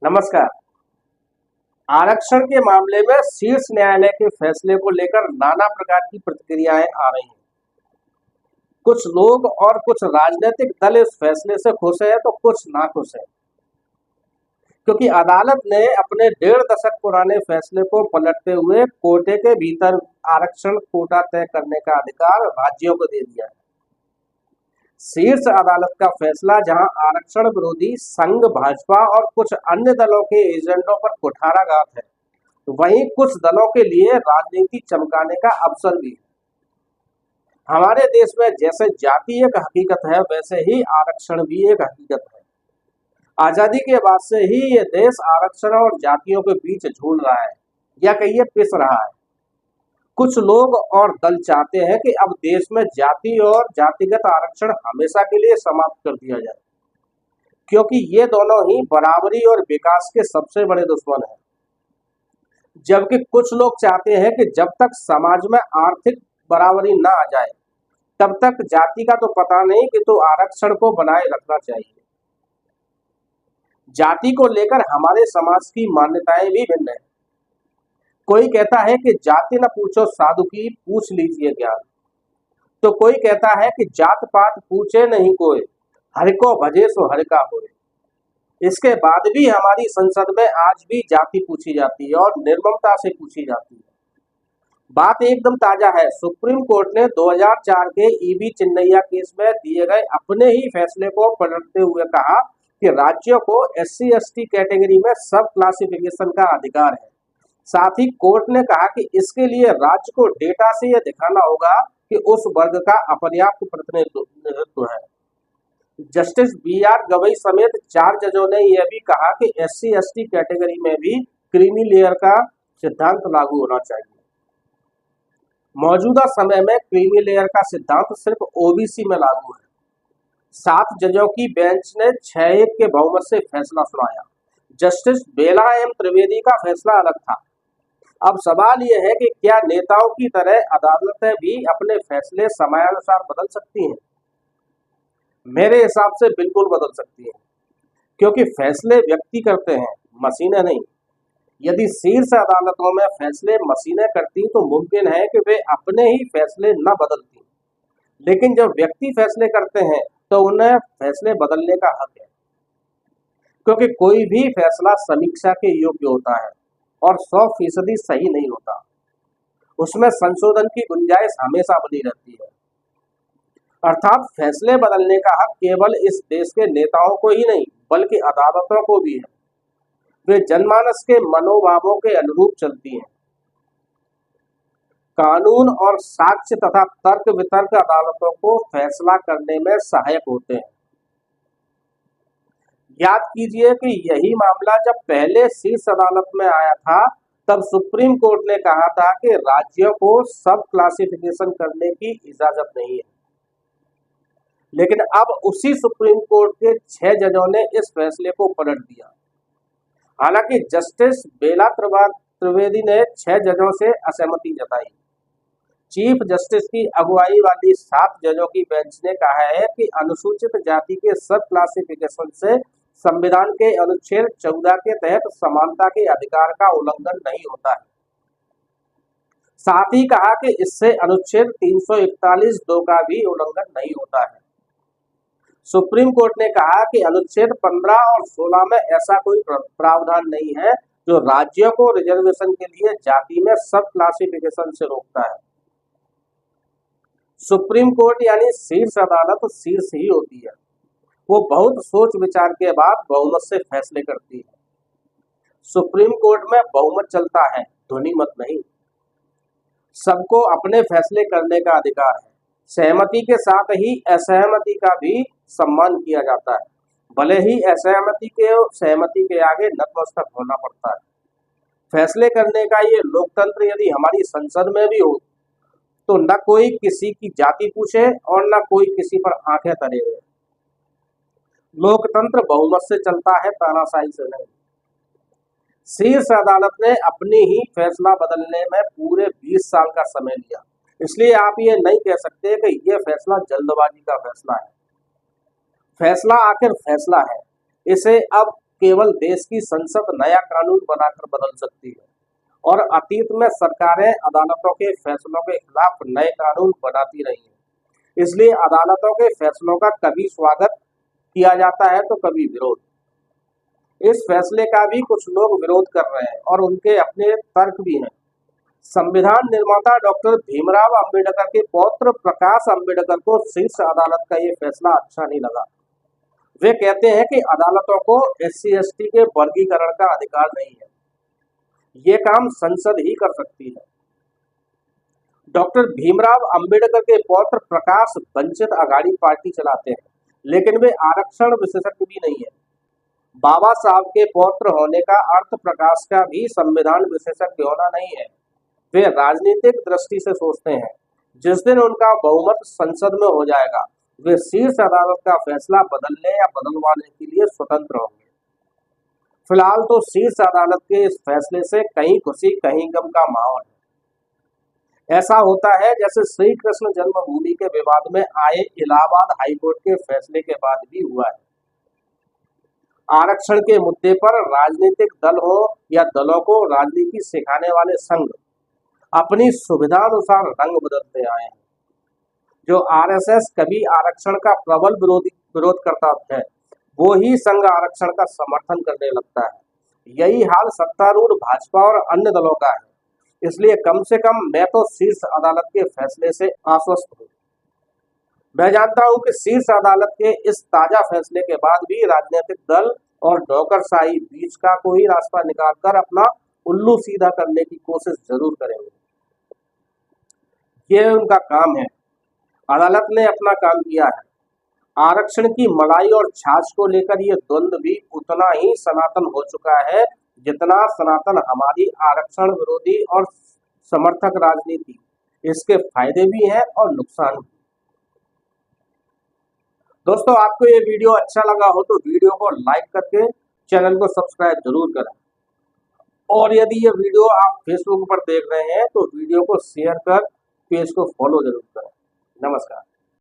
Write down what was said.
नमस्कार। आरक्षण के मामले में शीर्ष न्यायालय के फैसले को लेकर नाना प्रकार की प्रतिक्रियाएं आ रही हैं। कुछ लोग और कुछ राजनीतिक दल इस फैसले से खुश है तो कुछ नाखुश है, क्योंकि अदालत ने अपने 1.5 दशक पुराने फैसले को पलटते हुए कोटे के भीतर आरक्षण कोटा तय करने का अधिकार राज्यों को दे दिया है। शीर्ष अदालत का फैसला जहां आरक्षण विरोधी संघ, भाजपा और कुछ अन्य दलों के एजेंडों पर कुठाराघात है, वहीं कुछ दलों के लिए राजनीति चमकाने का अवसर भी है। हमारे देश में जैसे जाति एक हकीकत है, वैसे ही आरक्षण भी एक हकीकत है। आजादी के बाद से ही ये देश आरक्षण और जातियों के बीच झूल रहा है, या कहिए पिस रहा है। कुछ लोग और दल चाहते हैं कि अब देश में जाति और जातिगत आरक्षण हमेशा के लिए समाप्त कर दिया जाए, क्योंकि ये दोनों ही बराबरी और विकास के सबसे बड़े दुश्मन हैं। जबकि कुछ लोग चाहते हैं कि जब तक समाज में आर्थिक बराबरी न आ जाए, तब तक जाति का तो पता नहीं कि तो आरक्षण को बनाए रखना चाहिए। जाति को लेकर हमारे समाज की मान्यताएं भी भिन्न है। कोई कहता है कि जाति न पूछो साधु की, पूछ लीजिए ज्ञान। तो कोई कहता है कि जात पात पूछे नहीं कोई, हरि को भजे सो हरि का होए। इसके बाद भी हमारी संसद में आज भी जाति पूछी जाती है और निर्ममता से पूछी जाती है। बात एकदम ताजा है। सुप्रीम कोर्ट ने 2004 के ईवी चिन्नैया केस में दिए गए अपने ही फैसले को पलटते हुए कहा कि राज्यों को SC ST कैटेगरी में सब क्लासिफिकेशन का अधिकार है। साथ ही कोर्ट ने कहा कि इसके लिए राज्य को डेटा से यह दिखाना होगा कि उस वर्ग का अपर्याप्त प्रतिनिधित्व है। जस्टिस BR गवई समेत 4 जजों ने यह भी कहा कि SC ST कैटेगरी में भी क्रीमी लेयर का सिद्धांत लागू होना चाहिए। मौजूदा समय में क्रीमी लेयर का सिद्धांत सिर्फ OBC में लागू है। 7 जजों की बेंच ने 6-1 के बहुमत से फैसला सुनाया। जस्टिस बेला M त्रिवेदी का फैसला अलग था। अब सवाल यह है कि क्या नेताओं की तरह अदालतें भी अपने फैसले समयानुसार बदल सकती हैं? मेरे हिसाब से बिल्कुल बदल सकती हैं, क्योंकि फैसले व्यक्ति करते हैं, मशीनें नहीं। यदि शीर्ष अदालतों में फैसले मशीनें करती तो मुमकिन है कि वे अपने ही फैसले न बदलती, लेकिन जब व्यक्ति फैसले करते हैं तो उन्हें फैसले बदलने का हक है, क्योंकि कोई भी फैसला समीक्षा के योग्य होता है और 100% सही नहीं होता। उसमें संशोधन की गुंजाइश हमेशा बनी रहती है। अर्थात फैसले बदलने का हक केवल इस देश के नेताओं को ही नहीं, बल्कि अदालतों को भी है। वे जनमानस के मनोभावों के अनुरूप चलती हैं। कानून और साक्ष्य तथा तर्क वितर्क अदालतों को फैसला करने में सहायक होते हैं। याद कीजिए कि यही मामला जब पहले शीर्ष अदालत में आया था, तब सुप्रीम कोर्ट ने कहा था कि राज्यों को सब क्लासिफिकेशन करने की इजाजत नहीं है। लेकिन अब उसी सुप्रीम कोर्ट के 6 जजों ने इस फैसले को पलट दिया। हालांकि जस्टिस बेला त्रिवेदी ने 6 जजों से असहमति जताई। चीफ जस्टिस की अगुवाई वाली 7 जजों की बेंच ने कहा है कि अनुसूचित जाति के सब क्लासिफिकेशन से संविधान के अनुच्छेद 14 के तहत समानता के अधिकार का उल्लंघन नहीं होता है। साथ ही कहा कि इससे अनुच्छेद 341(2) का भी उल्लंघन नहीं होता है। सुप्रीम कोर्ट ने कहा कि अनुच्छेद 15 और 16 में ऐसा कोई प्रावधान नहीं है जो राज्यों को रिजर्वेशन के लिए जाति में सब क्लासिफिकेशन से रोकता है। सुप्रीम कोर्ट यानी शीर्ष अदालत शीर्ष ही होती है। वो बहुत सोच विचार के बाद बहुमत से फैसले करती है। सुप्रीम कोर्ट में बहुमत चलता है, ध्वनिमत नहीं। सबको अपने फैसले करने का अधिकार है। सहमति के साथ ही असहमति का भी सम्मान किया जाता है, भले ही असहमति के सहमति के आगे नतमस्तक होना पड़ता है। फैसले करने का ये लोकतंत्र यदि हमारी संसद में भी हो तो न कोई किसी की जाति पूछे और न कोई किसी पर आंखें तरे हुए। लोकतंत्र बहुमत से चलता है, तानाशाही से नहीं। शीर्ष अदालत ने अपनी ही फैसला बदलने में पूरे 20 साल का समय लिया, इसलिए आप ये नहीं कह सकते कि ये फैसला जल्दबाजी का फैसला है। फैसला आखिर फैसला है, इसे अब केवल देश की संसद नया कानून बनाकर बदल सकती है और अतीत में सरकारें अदालतों के फैसलों के खिलाफ नए कानून बनाती रही हैं। इसलिए अदालतों के फैसलों का कभी स्वागत किया जाता है तो कभी विरोध। इस फैसले का भी कुछ लोग विरोध कर रहे हैं और उनके अपने तर्क भी हैं। संविधान निर्माता डॉक्टर भीमराव अंबेडकर के पौत्र प्रकाश अंबेडकर को शीर्ष अदालत का ये फैसला अच्छा नहीं लगा। वे कहते हैं कि अदालतों को SC/ST के वर्गीकरण का अधिकार नहीं है, ये काम संसद ही कर सकती है। डॉक्टर भीमराव अंबेडकर के पौत्र प्रकाश वंचित अघाड़ी पार्टी चलाते हैं, लेकिन वे आरक्षण विशेषज्ञ भी नहीं है। बाबा साहब के पौत्र होने का अर्थ प्रकाश का भी संविधान विशेषज्ञ होना नहीं है। वे राजनीतिक दृष्टि से सोचते हैं। जिस दिन उनका बहुमत संसद में हो जाएगा, वे शीर्ष अदालत का फैसला बदलने या बदलवाने के लिए स्वतंत्र होंगे। फिलहाल तो शीर्ष अदालत के इस फैसले से कहीं खुशी कहीं गम का माहौल है। ऐसा होता है जैसे श्री कृष्ण जन्मभूमि के विवाद में आए इलाहाबाद हाईकोर्ट के फैसले के बाद भी हुआ है। आरक्षण के मुद्दे पर राजनीतिक दल हो या दलों को राजनीति सिखाने वाले संघ अपनी सुविधानुसार रंग बदलते आए हैं। जो RSS कभी आरक्षण का प्रबल विरोध करता है, वो ही संघ आरक्षण का समर्थन करने लगता है। यही हाल सत्तारूढ़ भाजपा और अन्य दलों का है। इसलिए कम से कम मैं तो शीर्ष अदालत के फैसले से आश्वस्त हूँ। मैं जानता हूं कि शीर्ष अदालत के इस ताजा फैसले के बाद भी राजनीतिक दल और नौकरशाही बीच का कोई रास्ता निकालकर अपना उल्लू सीधा करने की कोशिश जरूर करेंगे। ये उनका काम है। अदालत ने अपना काम किया है। आरक्षण की मलाई और छाछ को लेकर ये द्वंद्व भी उतना ही सनातन हो चुका है जितना सनातन हमारी आरक्षण विरोधी और समर्थक राजनीति। इसके फायदे भी हैं और नुकसान भी। दोस्तों, आपको ये वीडियो अच्छा लगा हो तो वीडियो को लाइक करके चैनल को सब्सक्राइब जरूर करें। और यदि ये वीडियो आप फेसबुक पर देख रहे हैं तो वीडियो को शेयर कर पेज को फॉलो जरूर करें। नमस्कार।